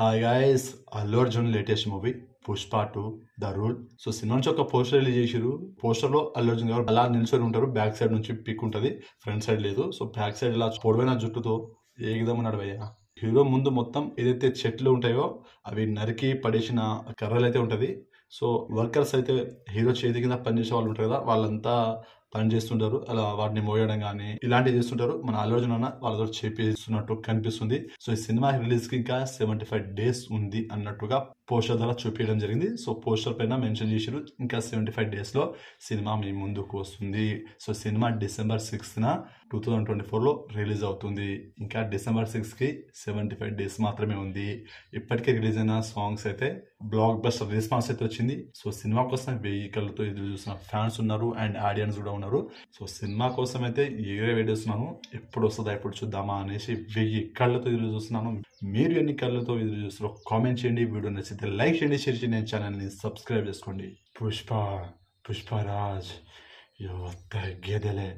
Hi guys, Allu Arjun latest movie Pushpa 2 the rule. So cinema నుంచి ఒక poster release చేసిరు. Poster లో అల్లు అర్జున్ గారు అలా నిల్చొని ఉంటారు. బ్యాక్ సైడ్ నుంచి పిక్ ఉంటది, ఫ్రంట్ సైడ్ లేదు. సో బ్యాక్ సైడ్ ఇలా పొడవైన జుట్టుతో ఏకదమ్ నడవయ్యా. హీరో ముందు మొత్తం ఏదైతే చెట్లు ఉంటాయో అవి నరికి పడేసిన కర్రలు అయితే ఉంటది. సో వర్కర్స్ అయితే హీరో చేతి కింద పనిచేసే వాళ్ళు ఉంటారు కదా, వాళ్ళంతా పని చేస్తుంటారు. అలా వాటిని మోయడం కానీ ఇలాంటివి చేస్తుంటారు. మన అల్లు అర్జున్ అన్న వాళ్ళతో చేపిస్తున్నట్టు కనిపిస్తుంది. సో ఈ సినిమా రిలీజ్ కి ఇంకా 75 days ఉంది అన్నట్టుగా పోస్టర్ ద్వారా చూపించడం జరిగింది. సో పోస్టర్ పైన మెన్షన్ చేసారు ఇంకా 75 days లో సినిమా మీ ముందుకు వస్తుంది. సో సినిమా December 6th 2024 లో రిలీజ్ అవుతుంది. ఇంకా December 6 కి 75 days మాత్రమే ఉంది. ఇప్పటికే రిలీజ్ అయిన సాంగ్స్ అయితే బ్లాక్ బస్టర్ రెస్పాన్స్ అయితే వచ్చింది. సో సినిమా కోసం 1000 కళ్ళతో ఎదురు చూసిన ఫ్యాన్స్ ఉన్నారు అండ్ ఆడియన్స్ కూడా ఉన్నారు. సో సినిమా కోసం అయితే ఎగిరే వేడేస్తున్నాను, ఎప్పుడు వస్తుందా ఎప్పుడు చూద్దామా అనేసి 1000 కళ్ళతో ఎదురు చూస్తున్నాను. మీరు ఎన్ని కళ్ళతో ఎదురు చూస్తున్నారో కామెంట్ చేయండి. వీడియో నచ్చితే లైక్ చేయండి, షేర్ చేయండి, నేను ఛానల్ని సబ్స్క్రైబ్ చేసుకోండి. పుష్పరాజ్ యువత గేదెలే.